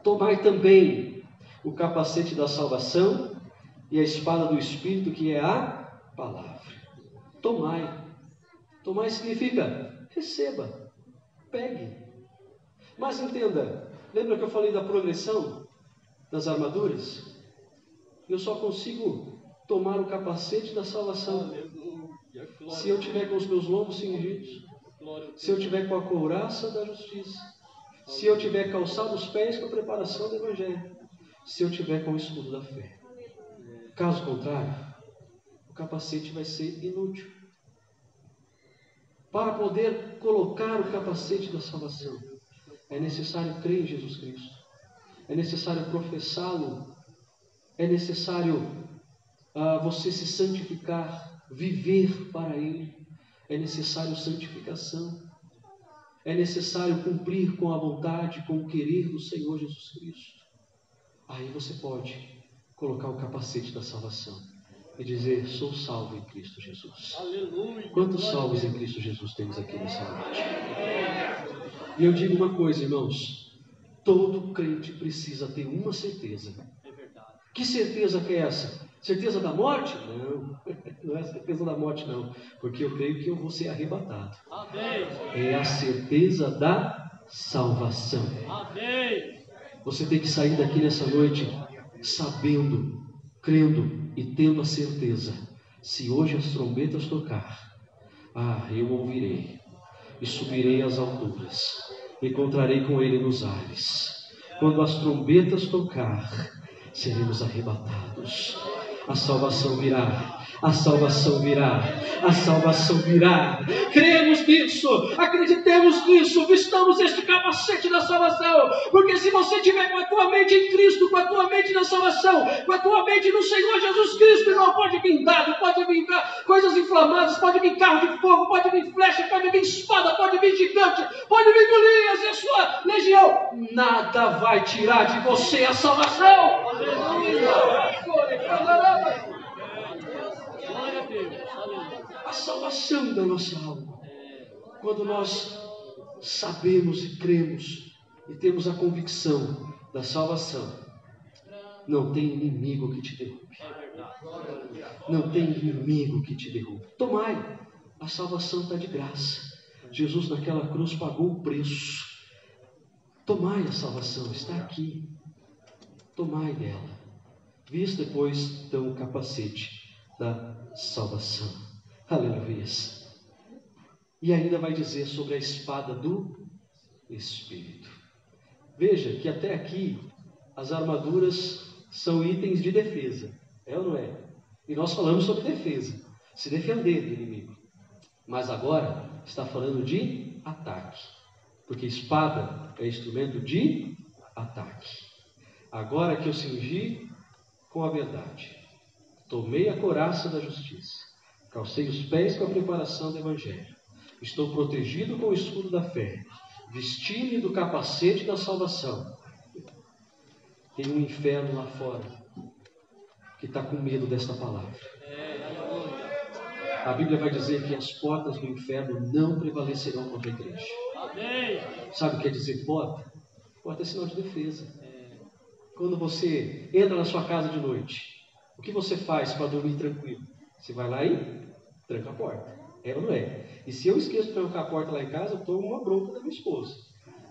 tomai também o capacete da salvação e a espada do Espírito, que é a palavra. Tomai. Tomai significa receba, pegue. Mas entenda, lembra que eu falei da progressão das armaduras? Eu só consigo tomar o capacete da salvação se eu tiver com os meus lombos cingidos, se eu tiver com a couraça da justiça, se eu tiver calçado os pés com a preparação do Evangelho, se eu tiver com o escudo da fé. Caso contrário, o capacete vai ser inútil. Para poder colocar o capacete da salvação, é necessário crer em Jesus Cristo, é necessário professá-lo, é necessário você se santificar, viver para Ele, é necessário santificação, é necessário cumprir com a vontade, com o querer do Senhor Jesus Cristo. Aí você pode colocar o capacete da salvação e dizer: sou salvo em Cristo Jesus. Aleluia. Quantos salvos em Cristo Jesus temos aqui nessa noite? E eu digo uma coisa, irmãos: todo crente precisa ter uma certeza. É verdade. Que certeza que é essa? Certeza da morte? Não, não é certeza da morte não, porque eu creio que eu vou ser arrebatado. Amém. É a certeza da salvação. Amém. Você tem que sair daqui nessa noite sabendo, crendo e tendo a certeza: se hoje as trombetas tocar, eu ouvirei e subirei às alturas, encontrarei com Ele nos ares. Quando as trombetas tocar, seremos arrebatados. A salvação virá, a salvação virá, a salvação virá. Cremos nisso, acreditemos nisso, vistamos este capacete da salvação, porque se você tiver com a tua mente em Cristo, com a tua mente na salvação, com a tua mente no Senhor Jesus Cristo, irmão, pode vir dado, pode vir coisas inflamadas, pode vir carro de fogo, pode vir flecha, pode vir espada, pode vir gigante, pode vir Golias e a sua legião, nada vai tirar de você a salvação. A salvação da nossa alma. Quando nós sabemos e cremos e temos a convicção da salvação, não tem inimigo que te derrube. Não tem inimigo que te derrube. Tomai, a salvação está de graça. Jesus naquela cruz pagou o preço. Tomai a salvação, está aqui. Tomai dela. Vista, depois, então, o capacete da salvação. Aleluia. E ainda vai dizer sobre a espada do Espírito. Veja que até aqui as armaduras são itens de defesa. É ou não é? E nós falamos sobre defesa. Se defender do inimigo. Mas agora está falando de ataque. Porque espada é instrumento de ataque. Agora que eu cingi com a verdade, tomei a couraça da justiça, calcei os pés com a preparação do Evangelho, estou protegido com o escudo da fé, vesti-me do capacete da salvação. Tem um inferno lá fora que está com medo desta palavra. A Bíblia vai dizer que as portas do inferno não prevalecerão contra a igreja. Sabe o que quer dizer porta? Porta é sinal de defesa. Quando você entra na sua casa de noite, o que você faz para dormir tranquilo? Você vai lá e tranca a porta. É ou não é? E se eu esqueço de trancar a porta lá em casa, eu tomo uma bronca da minha esposa.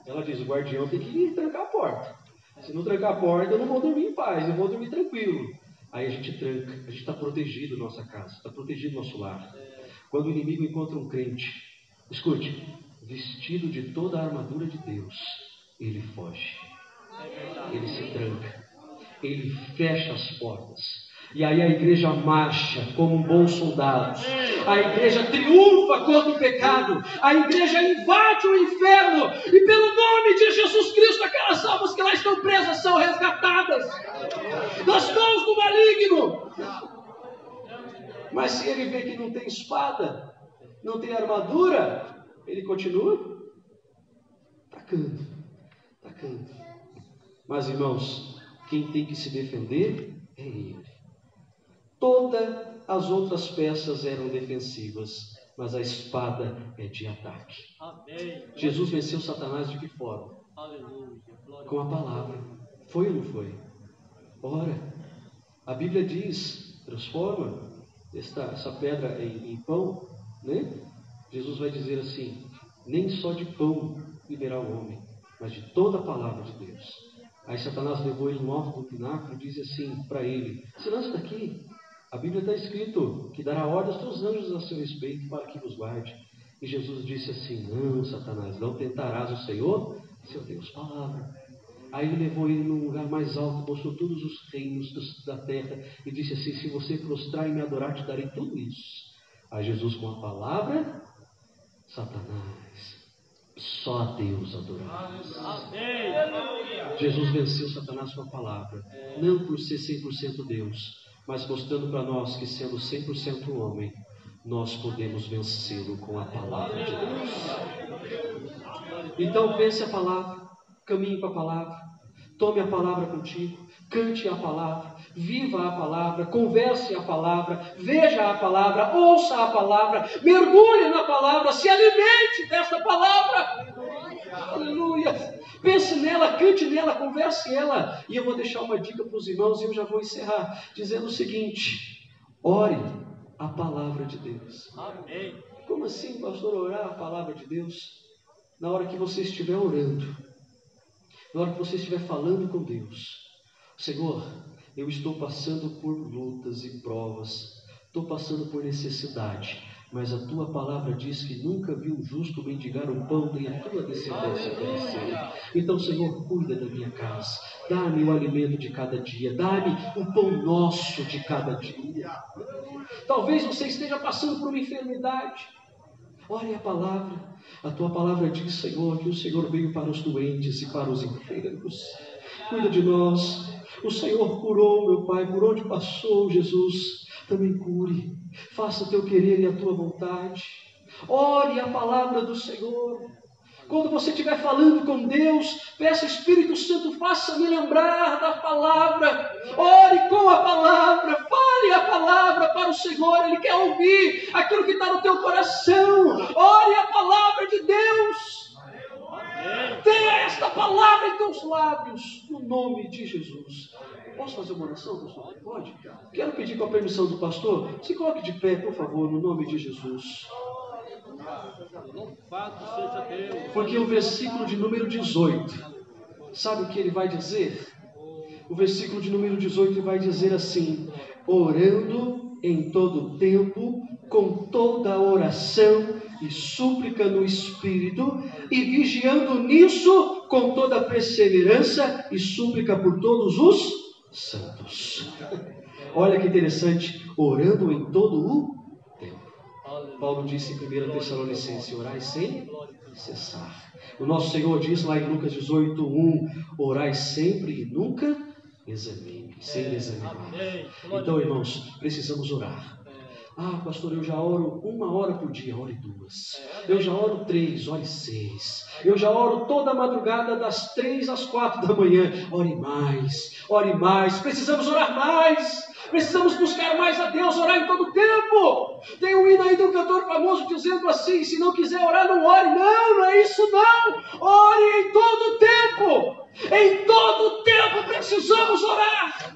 Ela diz: o guardião tem que trancar a porta. Se não trancar a porta, eu não vou dormir em paz, eu vou dormir tranquilo. Aí a gente tranca, a gente está protegido na nossa casa, está protegido no nosso lar. Quando o inimigo encontra um crente, escute, vestido de toda a armadura de Deus, ele foge. Ele se tranca, ele fecha as portas, e aí a igreja marcha como um bom soldado, a igreja triunfa contra o pecado, a igreja invade o inferno, e pelo nome de Jesus Cristo, aquelas almas que lá estão presas são resgatadas das mãos do maligno. Mas se ele vê que não tem espada, não tem armadura, ele continua tacando. Mas, irmãos, quem tem que se defender é ele. Todas as outras peças eram defensivas, mas a espada é de ataque. Amém. Jesus venceu Satanás de que forma? Aleluia. Glória Com a palavra. Foi ou não foi? Ora, a Bíblia diz, transforma essa pedra em pão, né? Jesus vai dizer assim, nem só de pão viverá o homem, mas de toda a palavra de Deus. Aí Satanás levou ele no alto do pináculo e disse assim para ele, se lança daqui. A Bíblia está escrito que dará ordem aos teus anjos a seu respeito para que vos guarde. E Jesus disse assim, não, Satanás, não tentarás o Senhor, seu Deus, palavra. Aí ele levou ele num lugar mais alto, mostrou todos os reinos da terra e disse assim, se você prostrar e me adorar, te darei tudo isso. Aí Jesus com a palavra, Satanás, só a Deus adorarás. Amém. Jesus venceu Satanás com a palavra, não por ser 100% Deus, mas mostrando para nós que sendo 100% homem, nós podemos vencê-lo com a palavra de Deus. Então pense a palavra, caminhe para a palavra, tome a palavra contigo, cante a palavra, viva a palavra, converse a palavra, veja a palavra, ouça a palavra, mergulhe na palavra, se alimente desta palavra. Aleluia! Pense nela, cante nela, converse ela. E eu vou deixar uma dica para os irmãos e eu já vou encerrar dizendo o seguinte: ore a palavra de Deus. Amém. Como assim, pastor, orar a palavra de Deus? Na hora que você estiver orando, na hora que você estiver falando com Deus, Senhor, eu estou passando por lutas e provas, estou passando por necessidade, mas a tua palavra diz que nunca vi um justo mendigar o pão, nem a tua descendência perecer. Então, Senhor, cuida da minha casa, dá-me o alimento de cada dia, dá-me o pão nosso de cada dia. Talvez você esteja passando por uma enfermidade. Ore a palavra. A tua palavra diz, Senhor, que o Senhor veio para os doentes e para os enfermos. Cuida de nós. O Senhor curou, meu Pai, por onde passou, Jesus. Também cure. Faça o teu querer e a tua vontade. Ore a palavra do Senhor. Quando você estiver falando com Deus, peça, Espírito Santo, faça-me lembrar da palavra. Ore com a palavra, fale a palavra para o Senhor. Ele quer ouvir aquilo que está no teu coração. Ore a palavra de Deus. Tenha esta palavra em teus lábios, no nome de Jesus. Posso fazer uma oração, pastor? Pode? Quero pedir com a permissão do pastor, se coloque de pé, por favor, no nome de Jesus. Louvado seja Deus. Porque o versículo de número 18, sabe o que ele vai dizer? O versículo de número 18 vai dizer assim: orando em todo tempo, com toda oração e súplica no Espírito, e vigiando nisso com toda perseverança e súplica por todos os santos. Olha que interessante, orando em todo o Paulo disse em 1 Tessalonicenses, orai sem cessar. O nosso Senhor diz lá em Lucas 18:1, orai sempre e nunca examine, sem desanimar. Então, irmãos, precisamos orar. Ah, pastor, eu já oro 1 hora por dia, ore 2. Eu já oro 3, ore 6. Eu já oro toda a madrugada das 3 às 4 da manhã, ore mais, ore mais. Precisamos orar mais. Precisamos buscar mais a Deus, orar em todo tempo. Tem um hino aí de um cantor famoso dizendo assim: se não quiser orar, não ore. Não, não é isso não. Ore em todo tempo. Em todo tempo precisamos orar.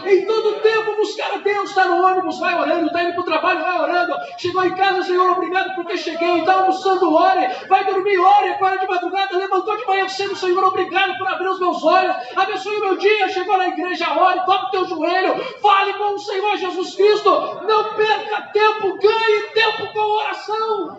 Em todo tempo buscar a Deus. Está no ônibus, vai orando. Está indo para o trabalho, vai orando. Chegou em casa, Senhor, obrigado porque cheguei. Está almoçando, ore. Vai dormir, ore. Agora de madrugada, levantou de manhã cedo, Senhor, obrigado por abrir os meus olhos. Abençoe o meu dia. Chegou na igreja, ore. Toque o teu joelho. Fale com o Senhor Jesus Cristo. Não perca tempo, ganhe tempo com oração.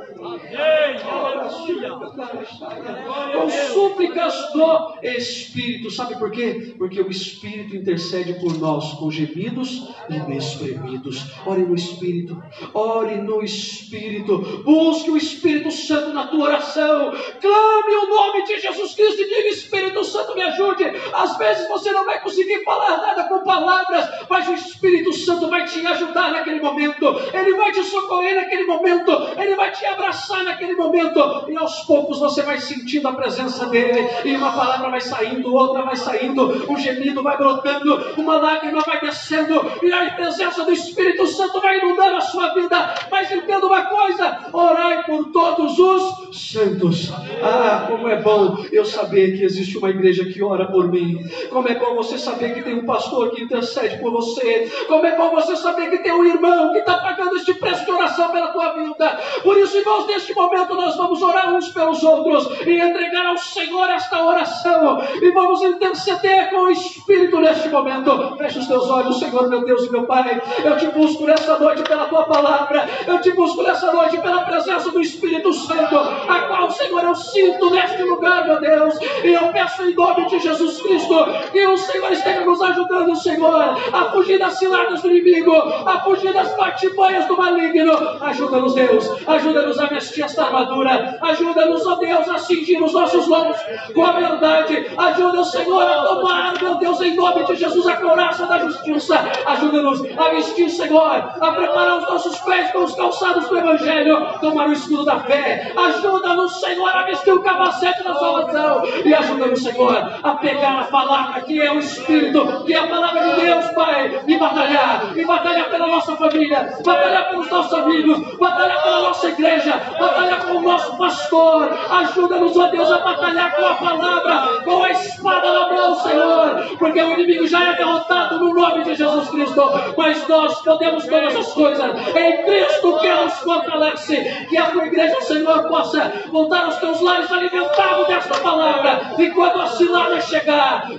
Com súplicas do Espírito. Sabe por quê? Porque o Espírito intercede por nós com gemidos inexprimidos. Ore no Espírito. Ore no Espírito. Busque o Espírito Santo na tua oração. Clame o nome de Jesus Cristo e diga: Espírito Santo, me ajude. Às vezes você não vai conseguir falar nada com palavras, mas o Espírito Santo vai te ajudar naquele momento. Ele vai te socorrer naquele momento. Ele vai te abraçar naquele momento. e aos poucos você vai sentindo a presença dele, e uma palavra vai saindo, outra vai saindo, um gemido vai brotando, uma lágrima vai descendo, e a presença do Espírito Santo vai inundando a sua vida. Mas entenda uma coisa: orai por todos os santos. Ah, como é bom eu saber que existe uma igreja que ora por mim. Como é bom você saber que tem um pastor que intercede por você. Como é bom você saber que tem um irmão que está pagando este preço de oração pela tua vida. Por isso, irmãos, neste momento nós vamos orar uns pelos outros e entregar ao Senhor esta oração, e vamos interceder com o Espírito neste momento. Feche os teus olhos. Senhor, meu Deus e meu Pai, eu te busco nessa noite pela tua palavra, eu te busco nessa noite pela presença do Espírito Santo, a qual, Senhor, eu sinto neste lugar, meu Deus, e eu peço em nome de Jesus Cristo que o Senhor esteja nos ajudando, Senhor, a fugir das ciladas do inimigo, a fugir das bate-banhas do maligno. Ajuda-nos, Deus, ajuda-nos a vestir esta armadura, ajuda-nos, ó Deus, a cingir os nossos lombos com a verdade, ajuda o Senhor a tomar, meu Deus, em nome de Jesus, a couraça da justiça, ajuda-nos a vestir, Senhor, a preparar os nossos pés com os calçados do Evangelho, tomar o escudo da fé, ajuda-nos, Senhor, a vestir o capacete da salvação, e ajuda-nos, Senhor, a pegar a palavra que é o Espírito, que é a palavra de Deus, Pai, e batalhar pela nossa família, batalhar pelos nossos amigos, batalhar pela nossa igreja, batalhar com o nosso pastor. Ajuda-nos, ó Deus, a batalhar com a palavra, com a espada na mão, Senhor, porque o inimigo já é derrotado no nome de Jesus Cristo, mas nós podemos todas as coisas em Cristo que nos fortalece. Que a tua igreja, Senhor, possa voltar aos teus lares alimentado desta palavra, e quando a cilada chegar,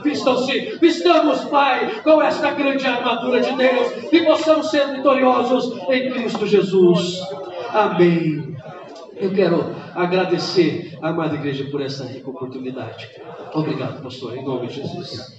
vistamos, Pai, com esta grande armadura de Deus, e possamos ser vitoriosos em Cristo Jesus. Amém. Eu quero agradecer a amada igreja por essa rica oportunidade. Obrigado, pastor, em nome de Jesus.